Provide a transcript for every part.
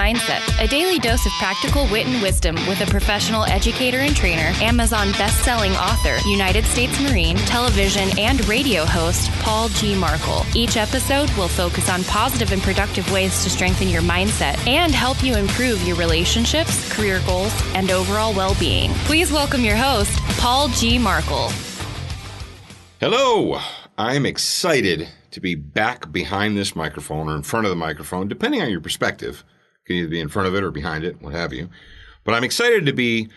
Mindset, a daily dose of practical wit and wisdom with a professional educator and trainer, Amazon best-selling author, United States Marine, television and radio host, Paul G. Markle. Each episode will focus on positive and productive ways to strengthen your mindset and help you improve your relationships, career goals, and overall well-being. Please welcome your host, Paul G. Markle. Hello, I'm excited to be back behind this microphone or in front of the microphone, depending on your perspective. You can either be in front of it or behind it, what have you. But I'm excited to be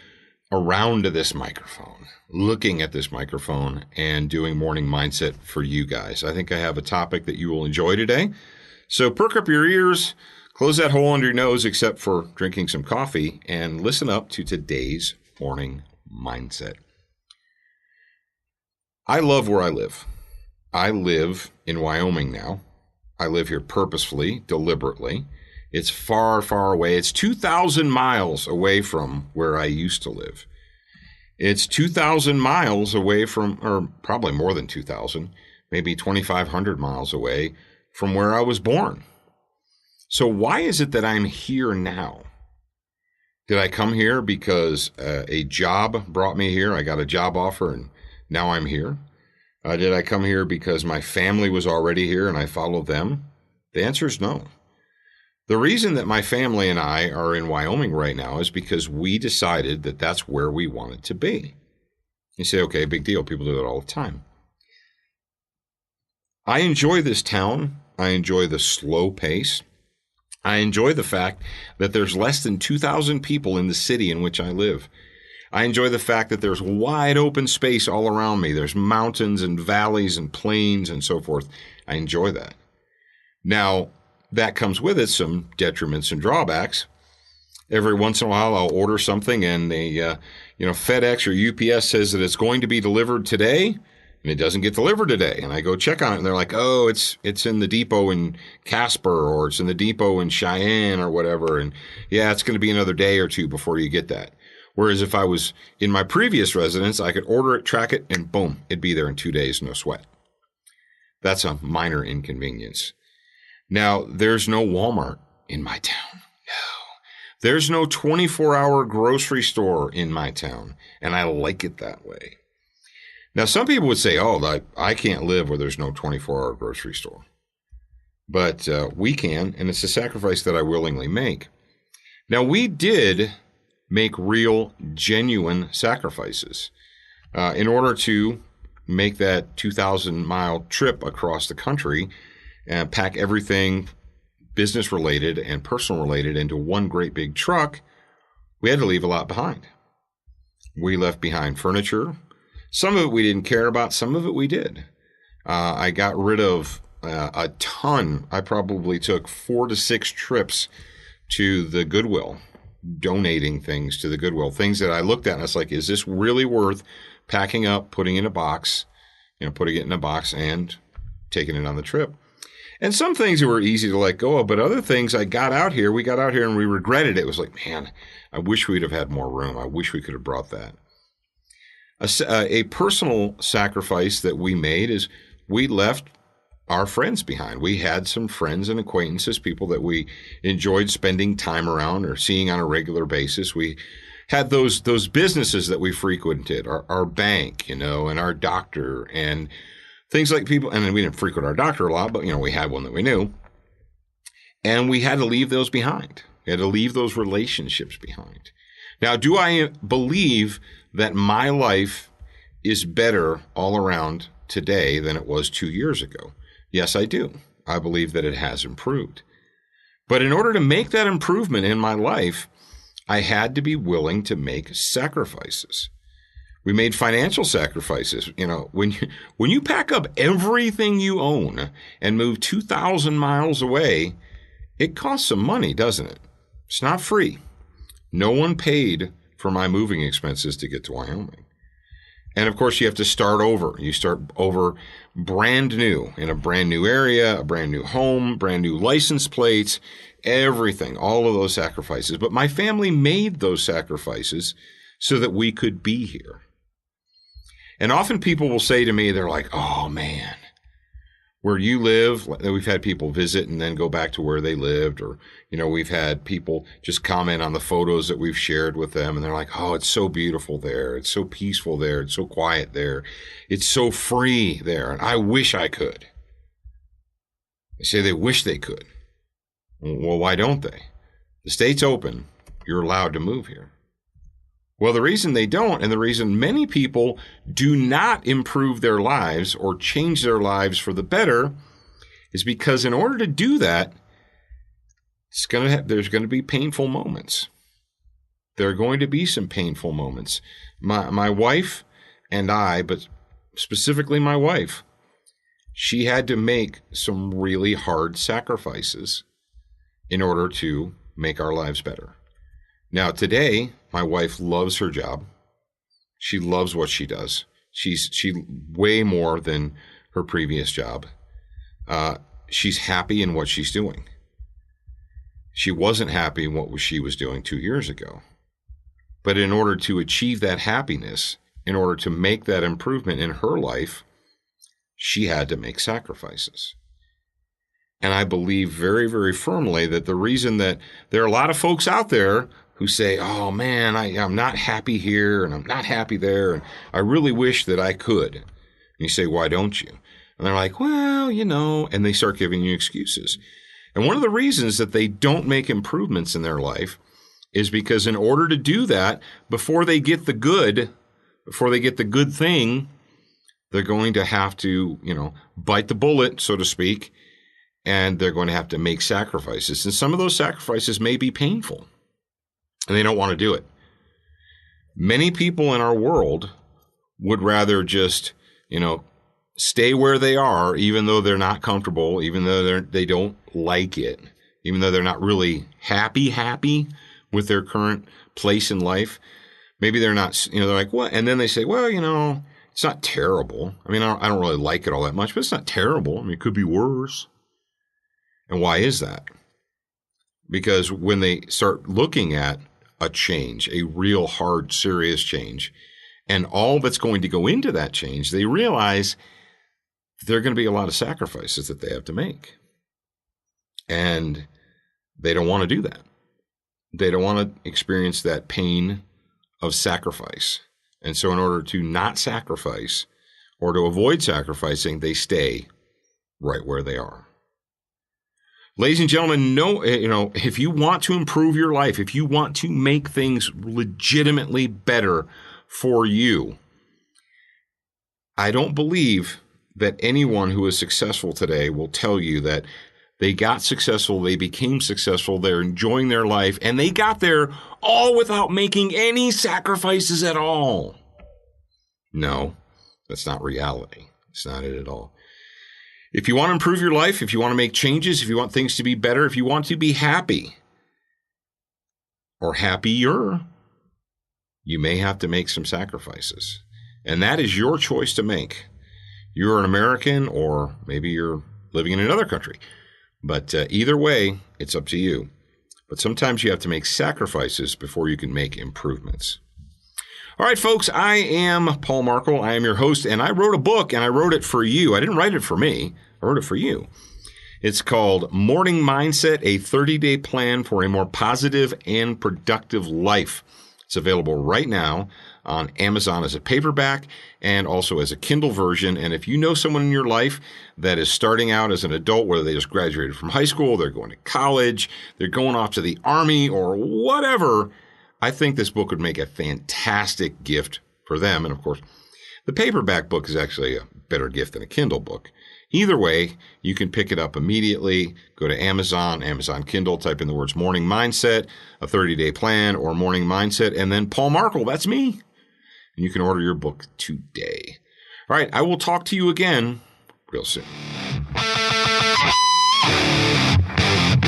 around this microphone, looking at this microphone and doing morning mindset for you guys. I think I have a topic that you will enjoy today. So perk up your ears, close that hole under your nose except for drinking some coffee, and listen up to today's morning mindset. I love where I live. I live in Wyoming now. I live here purposefully, deliberately. It's far, far away. It's 2,000 miles away from where I used to live. It's 2,000 miles away from, or probably more than 2,000, maybe 2,500 miles away from where I was born. So why is it that I'm here now? Did I come here because a job brought me here? I got a job offer and now I'm here. Did I come here because my family was already here and I followed them? The answer is no. The reason that my family and I are in Wyoming right now is because we decided that that's where we wanted to be. You say, okay, big deal. People do that all the time. I enjoy this town. I enjoy the slow pace. I enjoy the fact that there's less than 2,000 people in the city in which I live. I enjoy the fact that there's wide open space all around me. There's mountains and valleys and plains and so forth. I enjoy that. Now, that comes with it some detriments and drawbacks. Every once in a while, I'll order something and FedEx or UPS says that it's going to be delivered today, and it doesn't get delivered today. And I go check on it, and they're like, oh, it's in the depot in Casper, or it's in the depot in Cheyenne or whatever. And yeah, it's going to be another day or two before you get that. Whereas if I was in my previous residence, I could order it, track it, and boom, it'd be there in 2 days, no sweat. That's a minor inconvenience. Now, there's no Walmart in my town. No. There's no 24-hour grocery store in my town, and I like it that way. Now, some people would say, oh, I can't live where there's no 24-hour grocery store. But we can, and it's a sacrifice that I willingly make. Now, we did make real, genuine sacrifices in order to make that 2,000-mile trip across the country and pack everything business-related and personal-related into one great big truck. We had to leave a lot behind. We left behind furniture. Some of it we didn't care about. Some of it we did. I got rid of a ton. I probably took 4 to 6 trips to the Goodwill, donating things to the Goodwill, things that I looked at and I was like, is this really worth packing up, putting in a box, putting it in a box and taking it on the trip? And some things were easy to let go of, but other things we got out here and we regretted it. It was like, man, I wish we'd have had more room. I wish we could have brought that. A personal sacrifice that we made is we left our friends behind. We had some friends and acquaintances, people that we enjoyed spending time around or seeing on a regular basis. We had those businesses that we frequented, our bank, and our doctor and things like people. And then we didn't frequent our doctor a lot, but we had one that we knew. And we had to leave those behind. We had to leave those relationships behind. Now, do I believe that my life is better all around today than it was 2 years ago? Yes, I do. I believe that it has improved. But in order to make that improvement in my life, I had to be willing to make sacrifices. We made financial sacrifices. When you pack up everything you own and move 2,000 miles away, it costs some money, doesn't it? It's not free. No one paid for my moving expenses to get to Wyoming. And of course, you have to start over. You start over brand new in a brand new area, a brand new home, brand new license plates, everything, all of those sacrifices. But my family made those sacrifices so that we could be here. And often people will say to me, they're like, oh man, where you live. We've had people visit and then go back to where they lived, or, we've had people just comment on the photos that we've shared with them, and they're like, oh, it's so beautiful there. It's so peaceful there. It's so quiet there. It's so free there. And I wish I could. They say they wish they could. Well, why don't they? The state's open. You're allowed to move here. Well, the reason they don't, and the reason many people do not improve their lives or change their lives for the better, is because in order to do that, there's going to be painful moments. There are going to be some painful moments. My wife and I, but specifically my wife, she had to make some really hard sacrifices in order to make our lives better. Now, today, my wife loves her job. She loves what she does. She way more than her previous job. She's happy in what she's doing. She wasn't happy in what she was doing 2 years ago. But in order to achieve that happiness, in order to make that improvement in her life, she had to make sacrifices. And I believe very, very firmly that the reason that there are a lot of folks out there who say, oh man, I'm not happy here and I'm not happy there, and I really wish that I could. And you say, why don't you? And they're like, well, and they start giving you excuses. And one of the reasons that they don't make improvements in their life is because in order to do that, before they get the good thing, they're going to have to, bite the bullet, so to speak, and they're going to have to make sacrifices. And some of those sacrifices may be painful, and they don't want to do it. Many people in our world would rather just, stay where they are, even though they're not comfortable, even though they don't like it, even though they're not really happy with their current place in life. Maybe they're not, they're like, what? And then they say, well, it's not terrible. I mean, I don't really like it all that much, but it's not terrible. I mean, it could be worse. And why is that? Because when they start looking at a change, a real hard, serious change, and all that's going to go into that change, they realize there are going to be a lot of sacrifices that they have to make. And they don't want to do that. They don't want to experience that pain of sacrifice. And so in order to not sacrifice or to avoid sacrificing, they stay right where they are. Ladies and gentlemen, if you want to improve your life, if you want to make things legitimately better for you, I don't believe that anyone who is successful today will tell you that they got successful, they became successful, they're enjoying their life, and they got there all without making any sacrifices at all. No, that's not reality. It's not it at all. If you want to improve your life, if you want to make changes, if you want things to be better, if you want to be happy or happier, you may have to make some sacrifices. And that is your choice to make. You're an American, or maybe you're living in another country. But either way, it's up to you. But sometimes you have to make sacrifices before you can make improvements. All right, folks, I am Paul Markle. I am your host, and I wrote a book, and I wrote it for you. I didn't write it for me. I wrote it for you. It's called Morning Mindset, a 30-day plan for a more positive and productive life. It's available right now on Amazon as a paperback and also as a Kindle version. And if you know someone in your life that is starting out as an adult, whether they just graduated from high school, they're going to college, they're going off to the Army, or whatever, I think this book would make a fantastic gift for them. And of course, the paperback book is actually a better gift than a Kindle book. Either way, you can pick it up immediately. Go to Amazon Kindle, type in the words Morning Mindset, a 30-day plan, or Morning Mindset, and then Paul Markle, that's me. And you can order your book today. All right, I will talk to you again real soon.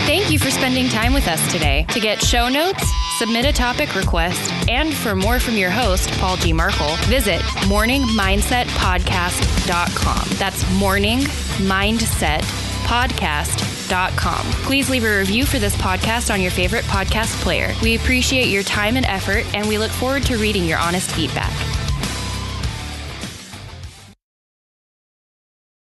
Thank you for spending time with us today. To get show notes, submit a topic request, and for more from your host, Paul G. Markle, visit morningmindsetpodcast.com. That's morningmindsetpodcast.com. Please leave a review for this podcast on your favorite podcast player. We appreciate your time and effort, and we look forward to reading your honest feedback.